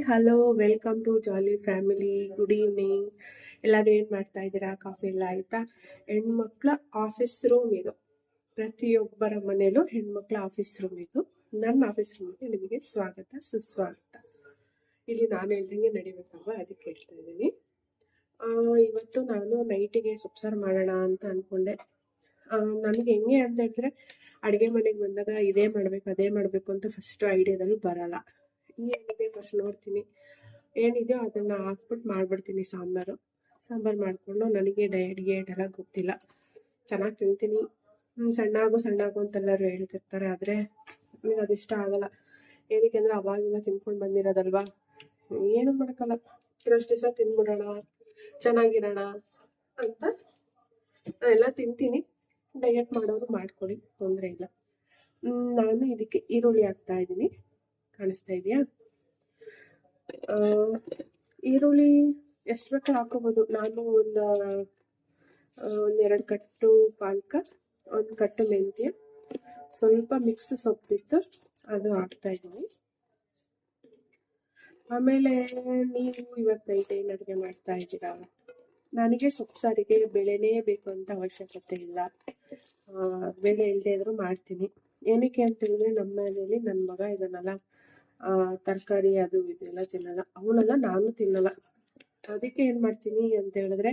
Hello, welcome to jolly family. Good evening. ಎಲ್ಲರೂ ಏನು ಮಾಡ್ತಾ ಇದ್ದೀರಾ? ಕಾಫಿ ಎಲ್ಲ ಆಯ್ತಾ? ಹೆಣ್ಮಕ್ಳ ಆಫೀಸ್ ರೂಮ್ ಇದು. ಪ್ರತಿಯೊಬ್ಬರ ಮನೇಲೂ ಹೆಣ್ಮಕ್ಳ ಆಫೀಸ್ ರೂಮ್ ಇದು. ನನ್ನ ಆಫೀಸ್ ರೂಮ್ಗೆ ನಿಮಗೆ ಸ್ವಾಗತ, ಸುಸ್ವಾಗತ. ಇಲ್ಲಿ ನಾನು ಹೇಳ್ದಂಗೆ ನಡಿಬೇಕಲ್ವಾ, ಅದಕ್ಕೆ ಹೇಳ್ತಾ ಇದ್ದೀನಿ. ಇವತ್ತು ನಾನು ನೈಟಿಗೆ ಸೊಪ್ಸಾರು ಮಾಡೋಣ ಅಂತ ಅಂದ್ಕೊಂಡೆ. ನನಗೆ ಹೆಂಗೆ ಅಂತ ಹೇಳಿದ್ರೆ, ಅಡುಗೆ ಮನೆಗೆ ಬಂದಾಗ ಇದೇ ಮಾಡಬೇಕು ಅದೇ ಮಾಡಬೇಕು ಅಂತ ಫಸ್ಟ್ ಐಡಿಯಾದಲ್ಲಿ ಬರಲ್ಲ. ಏನಿದೆ ಫಸ್ಟ್ ನೋಡ್ತೀನಿ, ಏನಿದೆಯೋ ಅದನ್ನು ಹಾಕ್ಬಿಟ್ಟು ಮಾಡಿಬಿಡ್ತೀನಿ. ಸಾಂಬಾರು ಮಾಡಿಕೊಂಡು ನನಗೆ ಡಯಟ್ ಎಲ್ಲ ಗೊತ್ತಿಲ್ಲ. ಚೆನ್ನಾಗಿ ತಿಂತೀನಿ, ಸಣ್ಣಾಗು ಅಂತೆಲ್ಲರೂ ಹೇಳ್ತಿರ್ತಾರೆ. ಆದರೆ ನನಗೆ ಅದಿಷ್ಟ ಆಗಲ್ಲ. ಏನಕ್ಕೆ ಅಂದರೆ ಅವಾಗಿಂದ ತಿನ್ಕೊಂಡು ಬಂದಿರೋದಲ್ವಾ, ಏನು ಮಾಡೋಕ್ಕಲ್ಲ. ಇರೋಷ್ಟು ದಿವಸ ತಿನ್ಬಿಡೋಣ, ಚೆನ್ನಾಗಿರೋಣ ಅಂತ ನಾನೆಲ್ಲ ತಿಂತೀನಿ. ಡಯಟ್ ಮಾಡೋರು ಮಾಡ್ಕೊಳ್ಳಿ, ತೊಂದರೆ ಇಲ್ಲ. ನಾನು ಇದಕ್ಕೆ ಈರುಳ್ಳಿ ಹಾಕ್ತಾ ಇದ್ದೀನಿ, ಕಾಣಿಸ್ತಾ ಇದೆಯಾ? ಈರುಳ್ಳಿ ಎಷ್ಟು ಬೇಕಾದ್ರೂ ಹಾಕೋಬೋದು. ನಾನು ಒಂದೆರಡು ಕಟ್ಟು ಪಾಲಕ, ಒಂದು ಕಟ್ಟು ಮೆಂತ್ಯ, ಸ್ವಲ್ಪ ಮಿಕ್ಸ್ ಸೊಪ್ಪಿತ್ತು, ಅದು ಹಾಕ್ತಾ ಇದ್ದೀನಿ. ಆಮೇಲೆ ನೀವು ಇವತ್ತು ನೈಟ್ ಏನು ಅಡುಗೆ ಮಾಡ್ತಾ ಇದ್ದೀರಾ? ನನಗೆ ಸೊಪ್ಪು ಸಾರಿಗೆ ಬೇಳೆನೇ ಬೇಕು ಅಂತ ಅವಶ್ಯಕತೆ ಇಲ್ಲ. ಬೇಳೆ ಇಲ್ಲದೆ ಇದ್ರೂ ಮಾಡ್ತೀನಿ. ಏನಕ್ಕೆ ಅಂತ ಹೇಳಿದ್ರೆ, ನಮ್ಮ ಮನೆಯಲ್ಲಿ ನನ್ನ ಮಗ ಇದನ್ನೆಲ್ಲ ತರಕಾರಿ ಅದು ಇದೆಲ್ಲ ತಿನ್ನಲ್ಲ. ಅವನೆಲ್ಲ ನಾನು ತಿನ್ನಲ್ಲ. ಅದಕ್ಕೆ ಏನು ಮಾಡ್ತೀನಿ ಅಂತ ಹೇಳಿದ್ರೆ,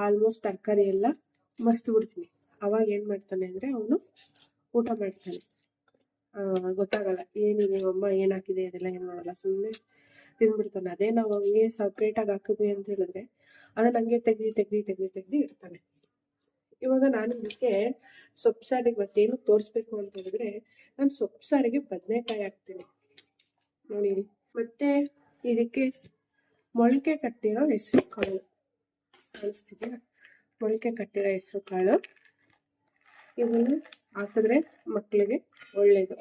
ಆಲ್ಮೋಸ್ಟ್ ತರಕಾರಿ ಎಲ್ಲ ಮಸ್ತ್ ಬಿಡ್ತೀನಿ. ಅವಾಗ ಏನು ಮಾಡ್ತಾನೆ ಅಂದರೆ, ಅವನು ಊಟ ಮಾಡ್ತಾನೆ. ಗೊತ್ತಾಗಲ್ಲ ಏನಿದೆ ಅಮ್ಮ ಏನು ಹಾಕಿದೆ ಅದೆಲ್ಲ ಏನು ಮಾಡಲ್ಲ, ಸುಮ್ಮನೆ ತಿಂದ್ಬಿಡ್ತಾನೆ. ಅದೇ ನಾವು ಹಂಗೆ ಸಪ್ರೇಟಾಗಿ ಹಾಕಿದ್ವಿ ಅಂತ ಹೇಳಿದ್ರೆ ಅದನ್ನ ಹಂಗೆ ತೆಗ್ದು ಇಡ್ತಾನೆ. ಇವಾಗ ನಾನು ಇದಕ್ಕೆ ಸೊಪ್ಪು ಸಾರಿಗೆ ಇವತ್ತೇನು ತೋರಿಸ್ಬೇಕು ಅಂತ ಹೇಳಿದ್ರೆ, ನಾನು ಸೊಪ್ಪು ಸಾರಿಗೆ ಬದನೆಕಾಯಿ ಹಾಕ್ತೀನಿ ನೋಡಿ. ಮತ್ತೆ ಇದಕ್ಕೆ ಮೊಳಕೆ ಕಟ್ಟಿರೋ ಹೆಸರು ಕಾಳು ಕಾಣಿಸ್ತಿದೆ, ಮೊಳಕೆ ಕಟ್ಟಿರೋ ಹೆಸರು ಕಾಳು. ಇದನ್ನು ಹಾಕಿದ್ರೆ ಮಕ್ಕಳಿಗೆ ಒಳ್ಳೇದು.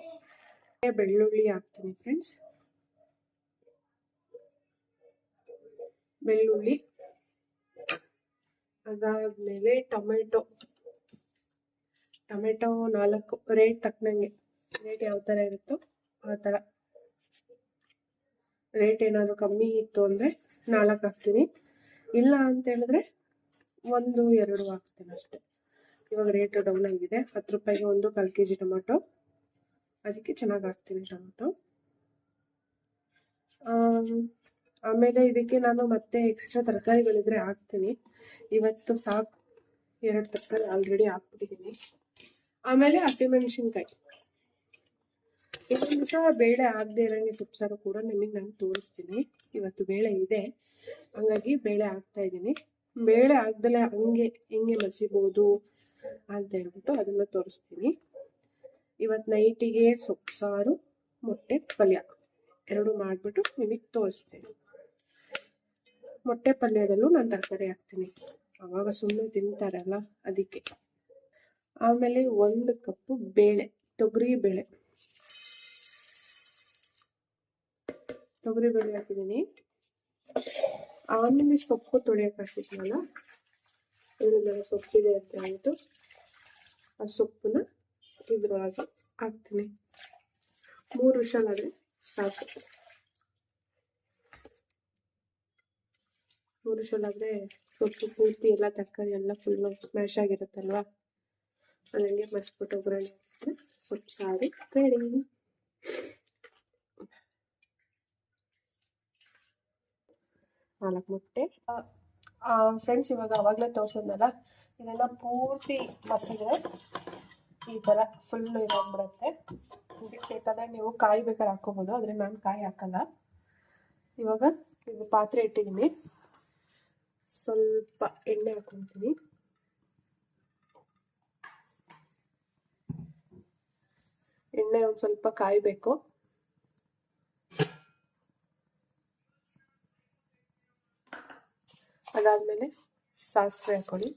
ಬೆಳ್ಳುಳ್ಳಿ ಹಾಕ್ತೀನಿ ಫ್ರೆಂಡ್ಸ್, ಬೆಳ್ಳುಳ್ಳಿ. ಅದಾದ್ಮೇಲೆ ಟೊಮೆಟೊ 4, ರೇಟ್ ತಕ್ಕನಂಗೆ, ರೇಟ್ ಯಾವ ಥರ ಇರುತ್ತೋ ಆ ಥರ. ರೇಟ್ ಏನಾದರೂ ಕಮ್ಮಿ ಇತ್ತು ಅಂದರೆ 4 ಹಾಕ್ತೀನಿ, ಇಲ್ಲ ಅಂತ ಹೇಳಿದ್ರೆ 1-2 ಹಾಕ್ತೀನಿ ಅಷ್ಟೆ. ಇವಾಗ ರೇಟ್ ಡೌನ್ ಆಗಿದೆ, 10 ರೂಪಾಯಿಗೆ 1 kg ಟೊಮೆಟೊ, ಅದಕ್ಕೆ ಚೆನ್ನಾಗಿ ಹಾಕ್ತೀನಿ ಟೊಮೆಟೊ. ಆಮೇಲೆ ಇದಕ್ಕೆ ನಾನು ಮತ್ತೆ ಎಕ್ಸ್ಟ್ರಾ ತರಕಾರಿಗಳಿದ್ರೆ ಹಾಕ್ತೀನಿ. ಇವತ್ತು ಸಾಕು, 2 ತರಕಾರಿ ಆಲ್ರೆಡಿ ಹಾಕ್ಬಿಟ್ಟಿದ್ದೀನಿ. ಆಮೇಲೆ ಹಸಿಮೆಣಸಿನ್ಕಾಯಿ. ಇನ್ನೊಂದು ಸಹ ಬೇಳೆ ಆಗದೆ ಇರೋಂಗೆ ಸೊಪ್ಸಾರು ಕೂಡ ನಿಮಗೆ ನಾನು ತೋರಿಸ್ತೀನಿ. ಇವತ್ತು ಬೇಳೆ ಇದೆ, ಹಂಗಾಗಿ ಬೇಳೆ ಹಾಕ್ತಾ ಇದ್ದೀನಿ. ಬೇಳೆ ಆಗ್ದಲೇ ಹಂಗೆ ಹೆಂಗೆ ಮಸಿಬೋದು ಅಂತ ಹೇಳ್ಬಿಟ್ಟು ಅದನ್ನು ತೋರಿಸ್ತೀನಿ. ಇವತ್ತು ನೈಟಿಗೆ ಸೊಪ್ಸಾರು, ಮೊಟ್ಟೆ ಪಲ್ಯ 2 ಮಾಡಿಬಿಟ್ಟು ನಿಮಗೆ ತೋರಿಸ್ತೀನಿ. ಮೊಟ್ಟೆ ಪಲ್ಯದಲ್ಲೂ ನಾನು ತರಕಾರಿ ಹಾಕ್ತೀನಿ, ಅವಾಗ ಸುಮ್ಮನೆ ತಿಂತಾರಲ್ಲ ಅದಕ್ಕೆ. ಆಮೇಲೆ 1 ಕಪ್ಪು ಬೇಳೆ, ತೊಗರಿ ಬೇಳೆ ಹಾಕಿದ್ದೀನಿ. ಆಮೇಲೆ ಸೊಪ್ಪು ತೊಳೆಯೋಕೆ ಹಾಕಿದ್ನಲ್ಲ, ಇದನ್ನೆಲ್ಲ ಸೊಪ್ಪಿದೆ ಅಂತ ಹೇಳ್ಬಿಟ್ಟು ಆ ಸೊಪ್ಪನ್ನ ಇದ್ರೊಳಗೆ ಹಾಕ್ತೀನಿ. 3 ವಿಷಲ್ ಆದರೆ ಸಾಕು. 3 ವಿಷಲ್ ಆದರೆ ಸೊಪ್ಪು ಪೂರ್ತಿ ಎಲ್ಲ ತರಕಾರಿ ಎಲ್ಲ ಫುಲ್ಲು ಸ್ಮ್ಯಾಶ್ ಆಗಿರುತ್ತಲ್ವ, ಅದಕ್ಕೆ ಮಸ್ಬಿಟ್ಟು ಒಗ್ಗರಣೆ ಹಾಕಿದ್ರೆ ಸೊಪ್ಪು ಸಾರು ರೆಡಿ. ನಾಲ್ಕು ಮೊಟ್ಟೆ ಫ್ರೆಂಡ್ಸ್. ಇವಾಗ ಆವಾಗಲೇ ತೋರಿಸೋದ್ನಲ್ಲ, ಇದೆಲ್ಲ ಪೂರ್ತಿ ಮಸಿದ್ರೆ ಈ ಥರ ಫುಲ್ಲು ಇದಾಗ್ಬಿಡುತ್ತೆ. ಇದಕ್ಕೆ ಬೇಕಾದ್ರೆ ನೀವು ಕಾಯಿ ಬೇಕಾದ್ರೆ ಹಾಕ್ಕೋಬೋದು, ಆದರೆ ನಾನು ಕಾಯಿ ಹಾಕಲ್ಲ. ಇವಾಗ ಇದು ಪಾತ್ರೆ ಇಟ್ಟಿದ್ದೀನಿ, ಸ್ವಲ್ಪ ಎಣ್ಣೆ ಹಾಕ್ಕೊತೀನಿ. ಎಣ್ಣೆ ಒಂದು ಸ್ವಲ್ಪ ಕಾಯಬೇಕು. ಅದಾದಮೇಲೆ ಸಾಸಿವೆ ಹಾಕೊಳ್ಳಿ.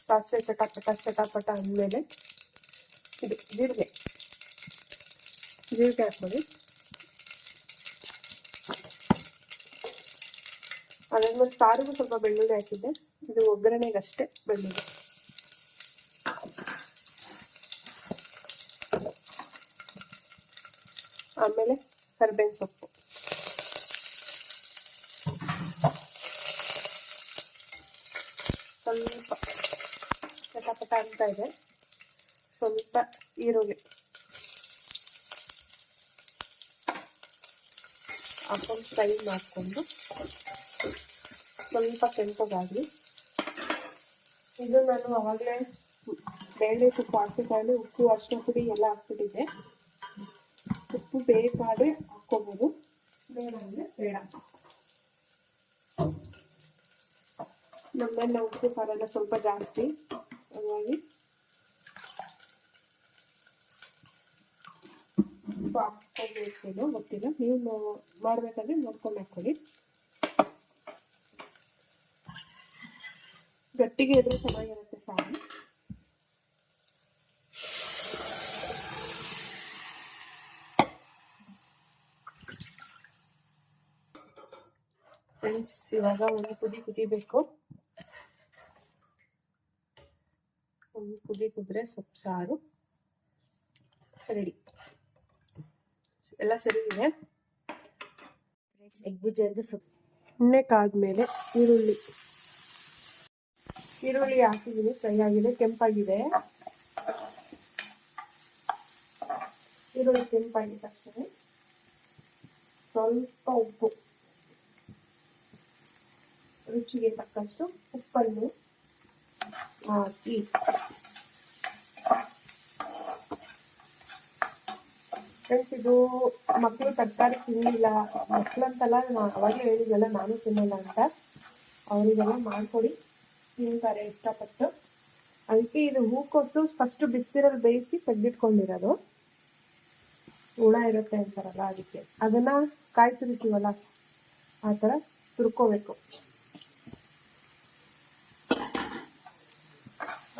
ಸಾಸಿವೆ ಚಟಾಪಟ ಅಂದಮೇಲೆ ಇದು ಜೀರಿಗೆ ಹಾಕೊಳ್ಳಿ. ಅದಾದ್ಮೇಲೆ ಸಾರಿಗೂ ಸ್ವಲ್ಪ ಬೆಳ್ಳುಳ್ಳಿ ಹಾಕಿದ್ದೆ, ಇದು ಒಗ್ಗರಣೆಗಷ್ಟೇ ಬೆಳ್ಳುಳ್ಳಿ. ಆಮೇಲೆ ಕರಿಬೇವಿನ ಸೊಪ್ಪು, ಸ್ವಲ್ಪ ಪಟ ಅಂತ ಇದೆ, ಸ್ವಲ್ಪ ಈರುಳ್ಳಿ ಹಾಕೊಂಡು ಫ್ರೈ ಮಾಡಿಕೊಂಡು ಸ್ವಲ್ಪ ಕೆಂಪಗಾಗಲಿ. ಇದು ನಾನು ಆವಾಗಲೇ ಬೇಳೆ ಸೊಪ್ಪು ಹಾಕಿದ್ದಾಗಲೇ ಉಪ್ಪು ಅರಿಶಿನ ಪುಡಿ ಎಲ್ಲ ಹಾಕ್ಬಿಟ್ಟಿದೆ. ಉಪ್ಪು ಬೇಕಾದರೆ ಹಾಕ್ಕೋಬೋದು, ಬೇಡ ಅಂದರೆ ಬೇಡ. ನಮ್ಮಲ್ಲಿ ಉಪ್ಪು ಖಾರ ಎಲ್ಲ ಸ್ವಲ್ಪ ಜಾಸ್ತಿ, ಹಾಗಾಗಿ ಉಪ್ಪು ಹಾಕ್ಕೋಬೇಕು. ಗೊತ್ತಿಲ್ಲ, ನೀವು ಮಾಡಬೇಕಾದ್ರೆ ನೋಡ್ಕೊಂಡು ಹಾಕ್ಕೊಳ್ಳಿ. ಗಟ್ಟಿಗೆ ಇದ್ರೆ ಚೆನ್ನಾಗಿರುತ್ತೆ ಸಾರು. ಫ್ರೆಂಡ್ಸ್, ಇವಾಗ ಒಂದು ಕುದಿಬೇಕು. ಒಂದು ಕುದ್ರೆ ಸೊಪ್ಪು ಸಾರು ರೆಡಿ. ಎಲ್ಲ ಸರಿ ಇದೆ. ಎಗ್ಬುಜ್ಜಿ ಅಂತ ಸೊಪ್ಪು ಎಣ್ಣೆ ಕಾದ್ಮೇಲೆ ಈರುಳ್ಳಿ ಹಾಕಿದ್ದೀನಿ, ಫ್ರೈ ಆಗಿದೆ, ಕೆಂಪಾಗಿದೆ. ಈರುಳ್ಳಿ ಕೆಂಪಾಗಿದ ತಕ್ಷಣ ಸ್ವಲ್ಪ ಉಪ್ಪು, ರುಚಿಗೆ ತಕ್ಕಷ್ಟು ಉಪ್ಪನ್ನು ಹಾಕಿ ಫ್ರೆಂಡ್ಸ್, ಇದು ಮಕ್ಕಳು ತರಕಾರಿ ತಿನ್ನಿಲ್ಲ, ಮಕ್ಕಳಂತಲ್ಲ, ಅವಾಗಲೇ ಹೇಳಿದ್ವಲ್ಲ ನಾನು ತಿನ್ನಲ್ಲ ಅಂತ, ಅವರಿಗೆಲ್ಲ ಮಾಡಿಕೊಡಿ, ತಿಂತಾರೆ ಇಷ್ಟಪಟ್ಟು. ಅದಕ್ಕೆ ಇದು ಹೂಕೋಸು ಫಸ್ಟ್ ಬಿಸಿನೀರಲ್ಲಿ ಬೇಯಿಸಿ ತೆಗೆದಿಟ್ಕೊಂಡಿರೋದು, ಹುಳ ಇರುತ್ತೆ ಅಂತಾರಲ್ಲ, ಅದಕ್ಕೆ ಅದನ್ನ ಕಾಯಿ ತುರಿತೀವಲ್ಲ ಆ ಥರ ತುರ್ಕೋಬೇಕು.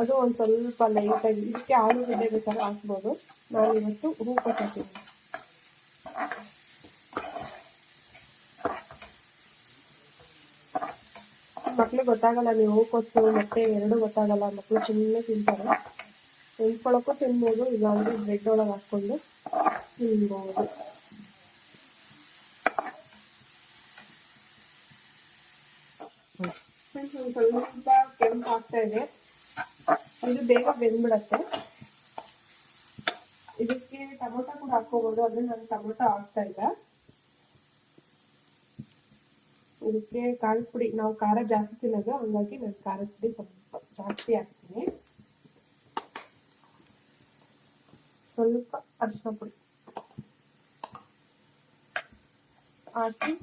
ಅದು ಒಂದು ಸ್ವಲ್ಪ ಲೈಟಾಗಿ, ಇದಕ್ಕೆ ಆಲೂಗಡ್ಡೆ ಬೇಕಾದ್ರೆ ಹಾಕ್ಬೋದು. ನಾನು ಇವತ್ತು ಹೂಕೋಸು ಹಾಕಿದ್ದೀನಿ. ಮಕ್ಳಿಗೆ ಗೊತ್ತಾಗಲ್ಲ, ನೀವು ಹೂಕೋಸು ಮೊಟ್ಟೆ ಎರಡು ಗೊತ್ತಾಗಲ್ಲ, ಮಕ್ಕಳು ಸುಮ್ಮನೆ ತಿಂತಾರೆ. ನೆನ್ಸ್ಕೊಳಕ್ಕೂ ತಿನ್ಬೋದು, ಇಲ್ಲಾಂದ್ರೆ ಬ್ರೆಡ್ ಒಳಗೆ ಹಾಕ್ಕೊಂಡು ತಿನ್ಬೋದು. ಒಂದು ಸ್ವಲ್ಪ ಕೆಂಪು ಆಗ್ತಾ ಇದೆ, ಇದು ಬೇಗ ಬೆಂದ್ಬಿಡತ್ತೆ. ಇದಕ್ಕೆ ಟೊಮೊಟೊ ಕೂಡ ಹಾಕೋಬಹುದು, ಆದ್ರೆ ನಾನು ಟೊಮೊಟೊ ಹಾಕ್ತಾ ಇಲ್ಲ. ಇದಕ್ಕೆ ಖಾರದ ಪುಡಿ, ನಾವು ಖಾರ ಜಾಸ್ತಿ ತಿನ್ನೋದು, ಹಂಗಾಗಿ ನಾನು ಖಾರದ ಪುಡಿ ಸ್ವಲ್ಪ ಜಾಸ್ತಿ ಹಾಕ್ತೀನಿ. ಸ್ವಲ್ಪ ಅರಿಶಿನ ಪುಡಿ ಹಾಕಿ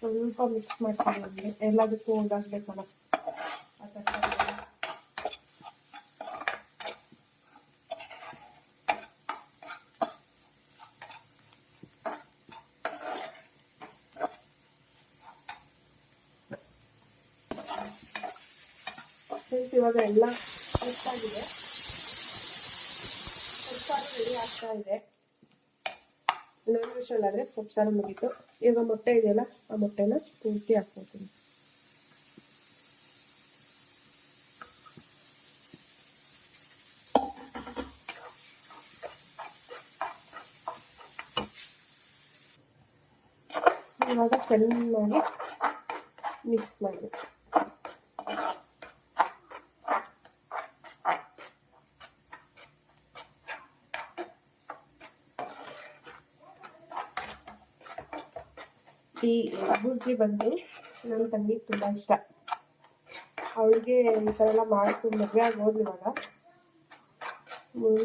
ಸ್ವಲ್ಪ ಮಿಕ್ಸ್ ಮಾಡ್ತೀನಿ. ಎಲ್ಲದಕ್ಕೂ ಒಂದಾಗಬೇಕಲ್ಲ ಆ ತರಕಾರಿ. ಇವಾಗ ಎಲ್ಲ ಮಿಕ್ಸಾಗಿದೆ, ಸೊಪ್ಸಾರು ರೆಡಿ ಆಗ್ತಾ ಇದೆ. ಇನ್ನೊಂದು ವಿಷಯ ಆದರೆ ಸೊಪ್ಸಾರು ಮುಗೀತು. ಈಗ ಮೊಟ್ಟೆ ಇದೆಯಲ್ಲ, ಆ ಮೊಟ್ಟೆನ ಪೂರ್ತಿ ಹಾಕ್ಕೊಳ್ತೀನಿ. ಇವಾಗ ಚೆನ್ನಾಗಿ ಮಿಕ್ಸ್ ಮಾಡಬೇಕು. ಈ ಬುರ್ಜಿ ಬಂದು ನನ್ನ ತಂಗಿಗೆ ತುಂಬ ಇಷ್ಟ. ಅವಳಿಗೆ ಈ ಥರ ಎಲ್ಲ ಮಾಡ್ಕೊಂಡು ಮದುವೆ ಆಗಿ ಹೋದ್ಲು, ಇವಾಗ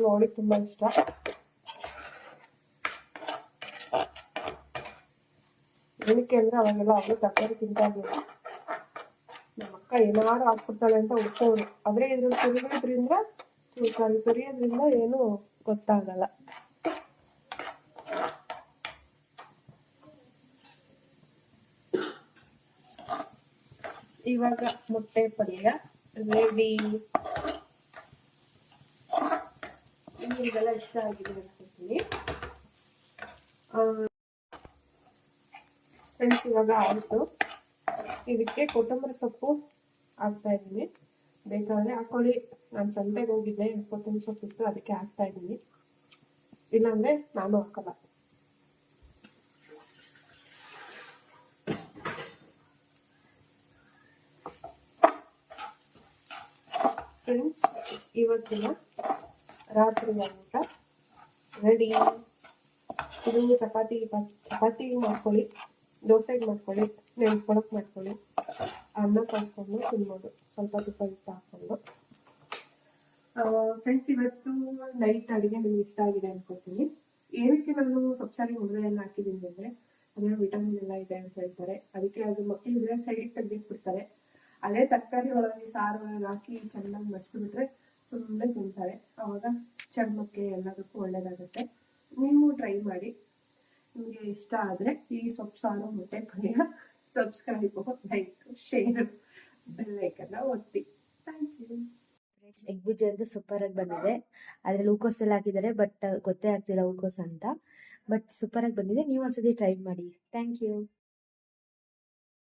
ಅವಳಿಗೆ ತುಂಬ ಇಷ್ಟ. ಏನಕ್ಕೆ ಅಂದರೆ ಅವಾಗೆಲ್ಲ ಅವಳು ತರಕಾರಿ ತಿಂತಾ ಇರಲಿಲ್ಲ. ನಮ್ಮ ಅಕ್ಕ ಏನಾರು ಹಾಕ್ಬಿಡ್ತಾಳೆ ಅಂತ ಹುಡ್ಕೋರು, ಆದರೆ ಇದ್ರಲ್ಲಿ ತುರಿಯೋದ್ರಿಂದ ಏನು ಗೊತ್ತಾಗಲ್ಲ. ಇವಾಗ ಮೊಟ್ಟೆ ಪಲ್ಯ ರೆಡಿ. ನಿಮಗೆಲ್ಲ ಇಷ್ಟ ಆಗಿದೆ ಅನ್ಕೊಳ್ತೀನಿ ಫ್ರೆಂಡ್ಸ್. ಇವಾಗ ಆಯಿತು. ಇದಕ್ಕೆ ಕೊತ್ತಂಬರಿ ಸೊಪ್ಪು ಹಾಕ್ತಾ ಇದ್ದೀನಿ, ಬೇಕಾದರೆ ಹಾಕೊಳ್ಳಿ. ನಾನು ಸಂತೆಗೆ ಹೋಗಿದ್ದೆ, ಕೊತ್ತಂಬರಿ ಸೊಪ್ಪು ಇತ್ತು, ಅದಕ್ಕೆ ಹಾಕ್ತಾ ಇದ್ದೀನಿ. ಇಲ್ಲಾಂದರೆ ನಾನು ಹಾಕಲ್ಲ. ಫ್ರೆಂಡ್ಸ್, ಇವತ್ತಿನ ರಾತ್ರಿ ಊಟ ರೆಡಿ. ಇದು ಚಪಾತಿ ಮಾಡ್ಕೊಳ್ಳಿ, ದೋಸೆಗೆ ಮಾಡ್ಕೊಳ್ಳಿ, ನೆನ್ಕೊಳಕ್ಕೆ ಮಾಡ್ಕೊಳ್ಳಿ, ಅನ್ನ ಕಾಯಿಸ್ಕೊಂಡು ತಿನ್ಬೋದು ಸ್ವಲ್ಪ ತುಪ್ಪ ಹಾಕ್ಕೊಂಡು. ಫ್ರೆಂಡ್ಸ್, ಇವತ್ತು ನೈಟ್ ಅಡುಗೆ ನಿಮ್ಗೆ ಇಷ್ಟ ಆಗಿದೆ ಅನ್ಕೋತೀನಿ. ಏನಕ್ಕೆ ನಾನು ಸೊಪ್ಸಾರಿ ಮುದ್ದೆ ಎಲ್ಲ ಹಾಕಿದ್ದೀನಿ ಅಂದರೆ ಅದರಲ್ಲಿ ವಿಟಮಿನ್ ಎಲ್ಲ ಇದೆ ಅಂತ ಹೇಳ್ತಾರೆ. ಅದಕ್ಕೆ ಅದು ಮಕ್ಕಳಿದ್ರೆ ಸೈಡಿಗೆ ತೆಗೆದಿಟ್ಬಿಡ್ತಾರೆ. ಅದೇ ತರಕಾರಿ ಒಳಗೆ ಸಾರು ಒಳಗೆ ಹಾಕಿ ಚೆನ್ನಾಗಿ ಮಡಿಸ್ಬಿಟ್ರೆ ಸುಮ್ಮನೆ ತಿಂತಾರೆ. ಆವಾಗ ಚರ್ಮಕ್ಕೆ ಎಲ್ಲದಕ್ಕೂ ಒಳ್ಳೆಯದಾಗುತ್ತೆ. ನೀವು ಟ್ರೈ ಮಾಡಿ. ನಿಮಗೆ ಇಷ್ಟ ಆದರೆ ಈ ಸೊಪ್ಪು ಸಾರು ಮೊಟ್ಟೆ ಪಲ್ಯ ಸಬ್ಸ್ಕ್ರೈಬ್, ಲೈಕ್, ಶೇರ್, ಬೆಲ್ ಐಕನ್ನ ಒತ್ತಿ. Thank you. Friends, egg bhurji ಅಂತ ಸೂಪರಾಗಿ ಬಂದಿದೆ. ಅದರಲ್ಲಿ ಹೂಕೋಸು ಎಲ್ಲ ಹಾಕಿದ್ದಾರೆ, ಬಟ್ ಗೊತ್ತೇ ಆಗ್ತಿಲ್ಲ ಹೂಕೋಸು ಅಂತ. ಬಟ್ ಸೂಪರಾಗಿ ಬಂದಿದೆ. ನೀವು ಒಂದ್ಸತಿ ಟ್ರೈ ಮಾಡಿ. Thank you.